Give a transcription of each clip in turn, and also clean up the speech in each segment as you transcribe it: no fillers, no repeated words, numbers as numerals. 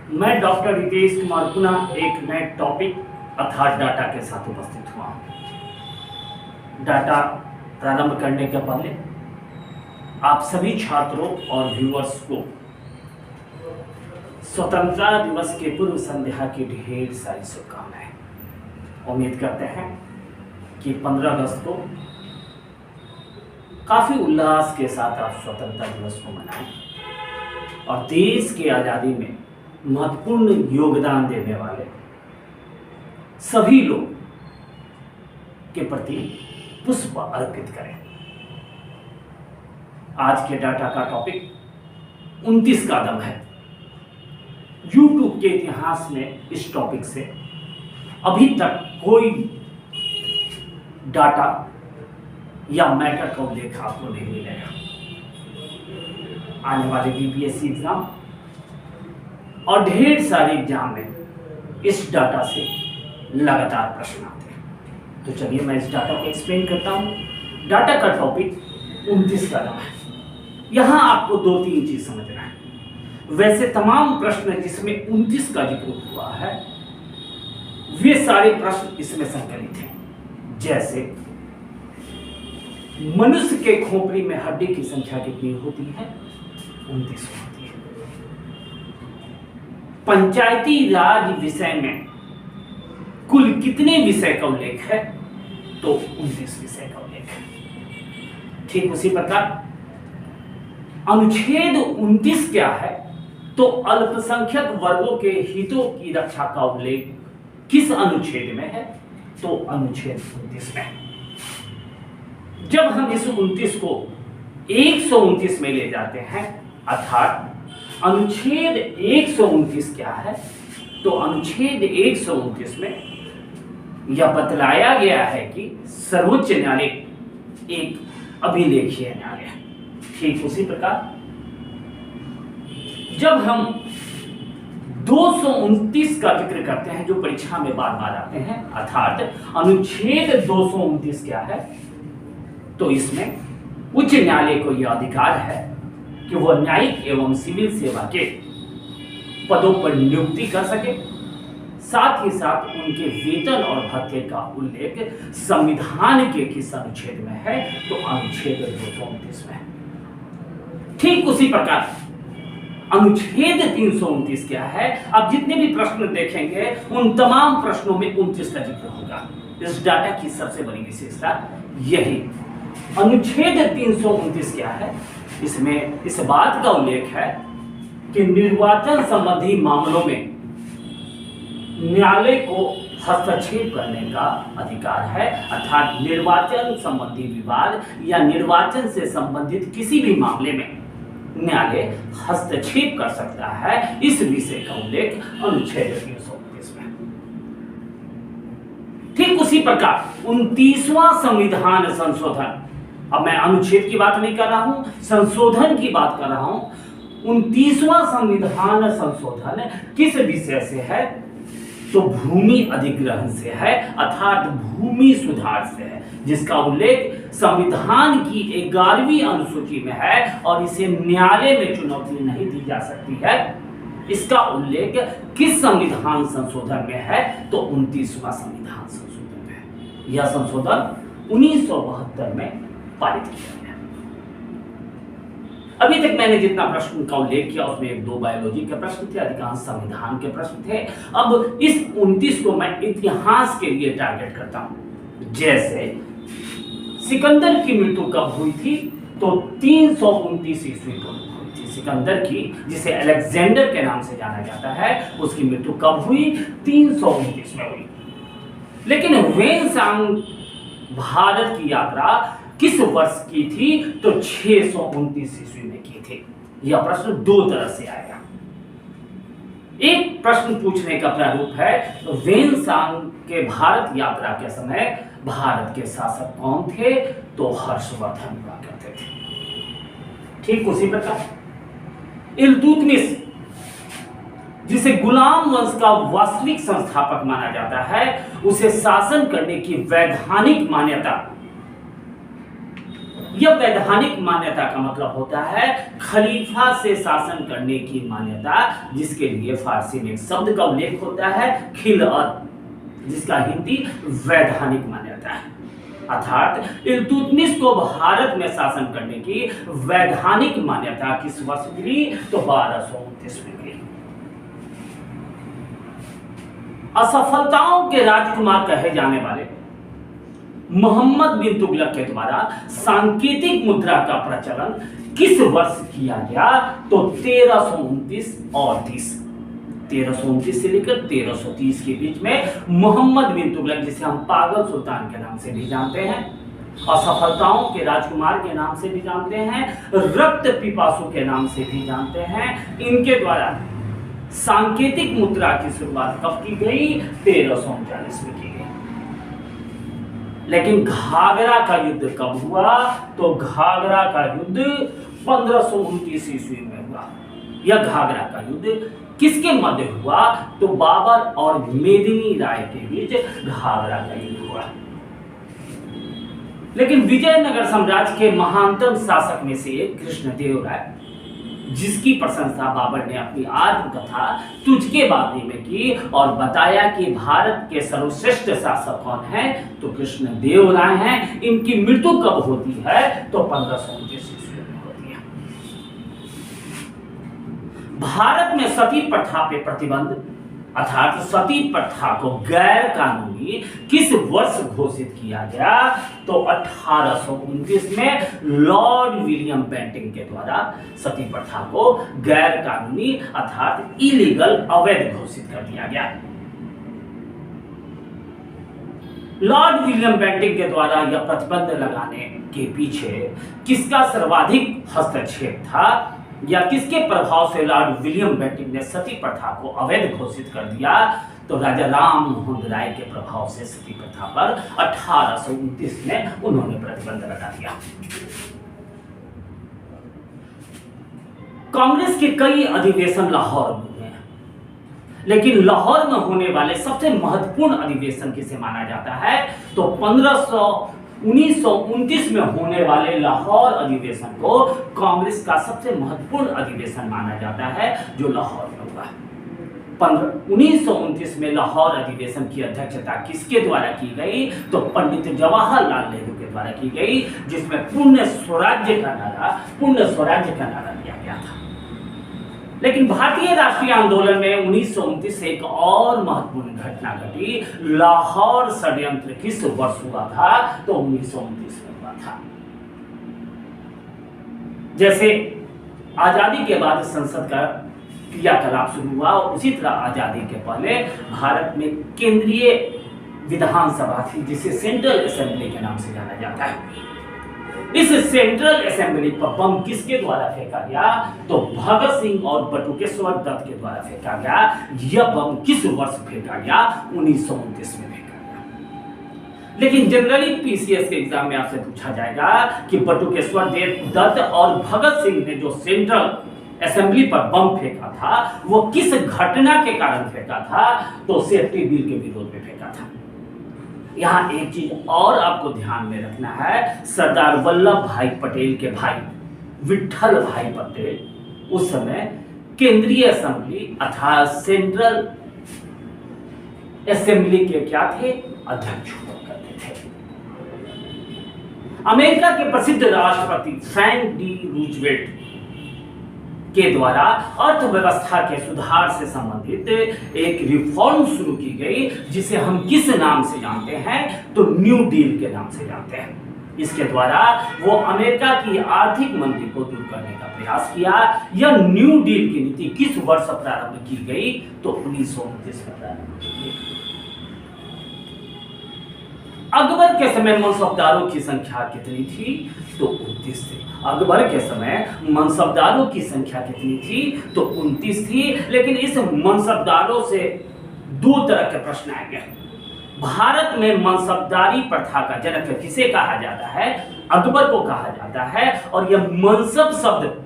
मैं डॉक्टर रितेश कुमार पुनः एक नए टॉपिक अर्थात डाटा के साथ उपस्थित हुआ हूँ। डाटा प्रारंभ करने के पहले आप सभी छात्रों और व्यूअर्स को स्वतंत्रता दिवस के पूर्व संध्या की ढेर सारी शुभकामनाएं। उम्मीद करते हैं कि 15 अगस्त को काफी उल्लास के साथ आप स्वतंत्रता दिवस को मनाएं और देश की आजादी में महत्वपूर्ण योगदान देने वाले सभी लोग के प्रति पुष्प अर्पित करें। आज के डाटा का टॉपिक 29 कदम है। YouTube के इतिहास में इस टॉपिक से अभी तक कोई डाटा या मैटर का उल्लेख आपको नहीं मिलेगा। आने वाले बीपीएससी एग्जाम और ढेर सारे एग्जाम में इस डाटा से लगातार प्रश्न आते हैं। तो चलिए मैं इस डाटा को एक्सप्लेन करता हूं। डाटा का टॉपिक 29 कदम है। यहां आपको 2-3 चीज समझना है। वैसे तमाम प्रश्न जिसमें 29 का जिक्र हुआ है वे सारे प्रश्न इसमें संकलित हैं। जैसे मनुष्य के खोपड़ी में हड्डी की संख्या कितनी होती है? 29 होती है। पंचायती राज विषय में कुल कितने विषय का उल्लेख है? तो 29 विषय का उल्लेख है। ठीक उसी प्रकार अनुच्छेद 29 क्या है? तो अल्पसंख्यक वर्गों के हितों की रक्षा का उल्लेख किस अनुच्छेद में है? तो अनुच्छेद 29 में। जब हम इस 29 को 129 में ले जाते हैं अर्थात अनुच्छेद 129 क्या है? तो अनुच्छेद 129 में यह बतलाया गया है कि सर्वोच्च न्यायालय एक अभिलेखीय न्यायालय है। ठीक उसी प्रकार जब हम 229 का जिक्र करते हैं जो परीक्षा में बार बार आते हैं अर्थात अनुच्छेद 229 क्या है? तो इसमें उच्च न्यायालय को यह अधिकार है कि वह न्यायिक एवं सिविल सेवा के पदों पर नियुक्ति कर सके। साथ ही साथ उनके वेतन और भत्ते का उल्लेख संविधान के किस अनुच्छेद में है? तो अनुच्छेद 229 में। ठीक उसी प्रकार अनुच्छेद 329 क्या है? अब जितने भी प्रश्न देखेंगे उन तमाम प्रश्नों में 29 का जिक्र होगा। इस डाटा की सबसे बड़ी विशेषता यही। अनुच्छेद 329 क्या है? इसमें इस बात का उल्लेख है कि निर्वाचन संबंधी मामलों में न्यायालय को हस्तक्षेप करने का अधिकार है अर्थात निर्वाचन संबंधी विवाद या निर्वाचन से संबंधित किसी भी मामले में न्यायालय हस्तक्षेप कर सकता है। इस विषय का उल्लेख अनुच्छेद 329 में। ठीक उसी प्रकार 29वां संविधान संशोधन, अब मैं अनुच्छेद की बात नहीं कर रहा हूं, संशोधन की बात कर रहा हूं। 29वां संविधान संशोधन किस विषय से है? तो भूमि अधिग्रहण से है अर्थात भूमि सुधार से है, जिसका उल्लेख संविधान की 11वीं अनुसूची में है और इसे न्यायालय में चुनौती नहीं दी जा सकती है। इसका उल्लेख किस संविधान संशोधन में है? तो 29वां संविधान संशोधन में। यह संशोधन 1972 में पारित किया गया। अभी तक मैंने जितना प्रश्न का उल्लेख किया उसमें 1-2 बायोलॉजी के प्रश्न थे, अधिकांश संविधान के प्रश्न थे। अब इस 29 को मैं इतिहास के लिए टारगेट करता हूं। जैसे सिकंदर की मृत्यु कब हुई थी? तो 329 ईस्वी को हुई थी। सिकंदर की, जिसे अलेक्जेंडर के नाम से जाना जाता है, उसकी मृत्यु कब हुई? 329 में हुई। लेकिन वेनसांग भारत की यात्रा किस वर्ष की थी? तो 629 ईस्वी में की थी। यह प्रश्न 2 तरह से आएगा। एक प्रश्न पूछने का प्रारूप है तो वेनसांग के भारत यात्रा के समय भारत के शासक कौन थे? तो हर्षवर्धन हुआ करते थे। ठीक उसी प्रकार इल्तुतमिश, जिसे गुलाम वंश का वास्तविक संस्थापक माना जाता है, उसे शासन करने की वैधानिक मान्यता यह वैधानिक मान्यता का मतलब होता है खलीफा से शासन करने की मान्यता, जिसके लिए फारसी में एक शब्द का उल्लेख होता है खिलअत, जिसका हिंदी वैधानिक मान्यता है। अर्थात इल्तुतमिश को भारत में शासन करने की वैधानिक मान्यता किस वर्ष मिली? तो 1229 में मिली। असफलताओं के राजकुमार कहे जाने वाले मोहम्मद बिन तुगलक के द्वारा सांकेतिक मुद्रा का प्रचलन किस वर्ष किया गया? तो 1329 और 30। 1329 से लेकर 1330 के बीच में मोहम्मद बिन तुगलक, जिसे हम पागल सुल्तान के नाम से भी जानते हैं, असफलताओं के राजकुमार के नाम से भी जानते हैं, रक्त पिपासु के नाम से भी जानते हैं, इनके द्वारा सांकेतिक मुद्रा की शुरुआत कब की गई? 1339 में की गई। लेकिन घाघरा का युद्ध कब हुआ? तो घाघरा का युद्ध 1529 ईस्वी में हुआ। यह घाघरा का युद्ध किसके मध्य हुआ? तो बाबर और मेदिनी राय के बीच घाघरा का युद्ध हुआ। लेकिन विजयनगर साम्राज्य के महानतम शासक में से एक कृष्णदेव राय, जिसकी प्रशंसा बाबर ने अपनी आत्मकथा तुझके बाबरी में की और बताया कि भारत के सर्वश्रेष्ठ शासक कौन है? तो कृष्णदेव राय हैं। इनकी मृत्यु कब होती है? तो 1529 ईस्वी में होती है। भारत में सती प्रथा पे प्रतिबंध, अर्थात सती प्रथा को गैर कानूनी किस वर्ष घोषित किया गया? तो 1829 में लॉर्ड विलियम बेंटिंक के द्वारा सती प्रथा को गैर कानूनी अर्थात इलीगल, अवैध घोषित कर दिया गया। लॉर्ड विलियम बेंटिंक के द्वारा यह प्रतिबंध लगाने के पीछे किसका सर्वाधिक हस्तक्षेप था, या किसके प्रभाव से लॉर्ड विलियम बेंटिंक ने सती प्रथा को अवैध घोषित कर दिया? तो राजा राम मोहन राय के प्रभाव से सती प्रथा पर 1829 में उन्होंने प्रतिबंध लगा दिया। कांग्रेस के कई अधिवेशन लाहौर में हुए हैं, लेकिन लाहौर में होने वाले सबसे महत्वपूर्ण अधिवेशन किसे माना जाता है? तो 1929 में होने वाले लाहौर अधिवेशन को कांग्रेस का सबसे महत्वपूर्ण अधिवेशन माना जाता है, जो लाहौर में हुआ। 1929 में लाहौर अधिवेशन की अध्यक्षता किसके द्वारा की गई? तो पंडित जवाहरलाल नेहरू के द्वारा की गई, जिसमें पूर्ण स्वराज्य का नारा दिया गया था। लेकिन भारतीय राष्ट्रीय आंदोलन में 1929 से एक और महत्वपूर्ण घटना घटी। लाहौर षड्यंत्र किस वर्ष हुआ था? तो 1929 में हुआ था। जैसे आजादी के बाद संसद का क्रियाकलाप शुरू हुआ, और उसी तरह आजादी के पहले भारत में केंद्रीय विधानसभा थी, जिसे सेंट्रल असेंबली के नाम से जाना जाता है। इस सेंट्रल असेंबली पर बम किसके द्वारा फेंका गया? तो भगत सिंह और बटुकेश्वर दत्त के द्वारा फेंका गया। यह बम किस वर्ष फेंका गया? 1929 में फेंका गया। लेकिन जनरली पीसीएस के एग्जाम में आपसे पूछा जाएगा कि बटुकेश्वर दत्त और भगत सिंह ने जो सेंट्रल असेंबली पर बम फेंका था, वो किस घटना के कारण फेंका था? तो सेफ्टी बिल के विरोध में फेंका था। यहाँ एक चीज और आपको ध्यान में रखना है, सरदार वल्लभ भाई पटेल के भाई विठल भाई पटेल उस समय केंद्रीय असेंबली अर्थात सेंट्रल असेंबली के क्या थे? अध्यक्ष हुआ करते थे। अमेरिका के प्रसिद्ध राष्ट्रपति फ्रैंक डी रूजवेल्ट के द्वारा अर्थव्यवस्था के सुधार से संबंधित एक रिफॉर्म शुरू की गई, जिसे हम किस नाम से जानते हैं? तो न्यू डील के नाम से जानते हैं। इसके द्वारा वो अमेरिका की आर्थिक मंदी को दूर करने का प्रयास किया। यह न्यू डील की नीति किस वर्ष प्रारंभ की गई? तो 1929 में प्रारंभ की गई। अकबर के समय मनसबदारों की संख्या कितनी थी? तो 29 थी। अकबर के समय मनसबदारों की संख्या कितनी थी? तो 29 थी। लेकिन इस मनसबदारों से दो तरह के प्रश्न आएंगे। भारत में मनसबदारी प्रथा का जनक किसे कहा जाता है? अकबर को कहा जाता है। और यह मनसब शब्द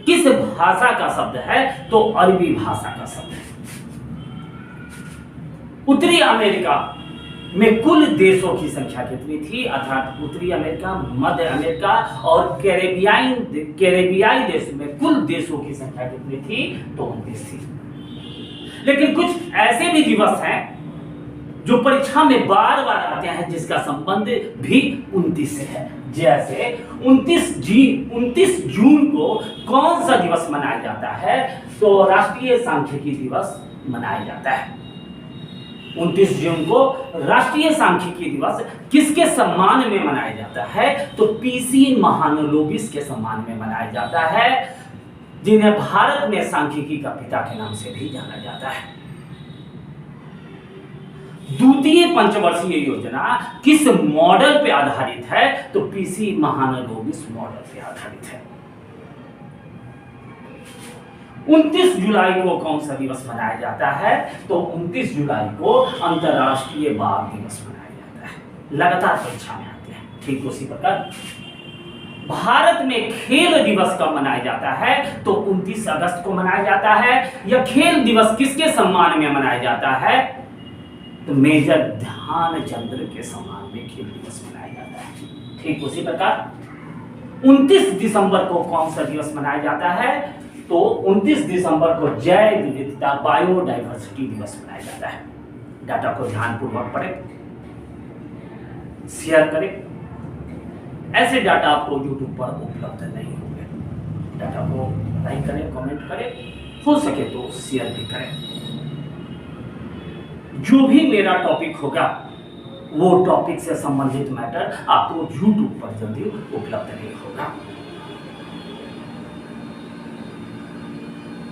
किस भाषा का शब्द है? तो अरबी भाषा का शब्द है। उत्तरी अमेरिका में कुल देशों की संख्या कितनी थी, अर्थात उत्तरी अमेरिका, मध्य अमेरिका और कैरेबियाई देश में कुल देशों की संख्या कितनी थी, तो 29 थी। लेकिन कुछ ऐसे भी दिवस हैं जो परीक्षा में बार बार आते हैं जिसका संबंध भी 29 से है। जैसे 29 जून को कौन सा दिवस मनाया जाता है, तो राष्ट्रीय सांख्यिकी दिवस मनाया जाता है। 29 जून को राष्ट्रीय सांख्यिकी दिवस किसके सम्मान में मनाया जाता है, तो पीसी महालनोबिस के सम्मान में मनाया जाता है, जिन्हें भारत में सांख्यिकी का पिता के नाम से भी जाना जाता है। द्वितीय पंचवर्षीय योजना किस मॉडल पे आधारित है, तो पीसी महालनोबिस मॉडल पे आधारित है। 29 जुलाई को कौन सा दिवस मनाया जाता है, तो 29 जुलाई को अंतरराष्ट्रीय बाघ दिवस मनाया जाता है। लगातार परीक्षा में आते हैं। ठीक उसी प्रकार भारत में खेल दिवस कब मनाया जाता है, तो 29 अगस्त को मनाया जाता है। यह खेल दिवस किसके सम्मान में मनाया जाता है, तो मेजर ध्यानचंद के सम्मान में खेल दिवस मनाया जाता है। ठीक उसी प्रकार 29 दिसंबर को कौन सा दिवस मनाया जाता है, तो 29 दिसंबर को जैव विविधता बायोडाइवर्सिटी दिवस मनाया जाता है। डाटा को ध्यानपूर्वक पढ़ें, शेयर करें। ऐसे डाटा आपको YouTube पर उपलब्ध नहीं होंगे। डाटा को लाइक करें, कमेंट करें, हो सके तो शेयर भी करें। जो भी मेरा टॉपिक होगा वो टॉपिक से संबंधित मैटर आपको YouTube पर जल्दी उपलब्ध नहीं होगा।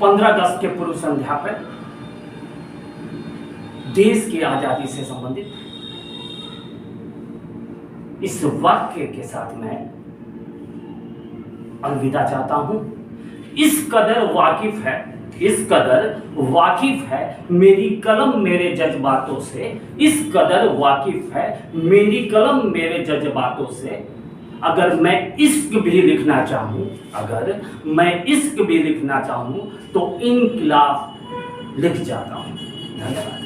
15 अगस्त के पूर्व संध्या पर देश की आजादी से संबंधित इस वाक्य के साथ मैं अलविदा चाहता हूं। इस कदर वाकिफ है मेरी कलम मेरे जज्बातों से, इस कदर वाकिफ है मेरी कलम मेरे जज्बातों से। अगर मैं इश्क भी लिखना चाहूं तो इनकलाब लिख जाता हूं। धन्यवाद।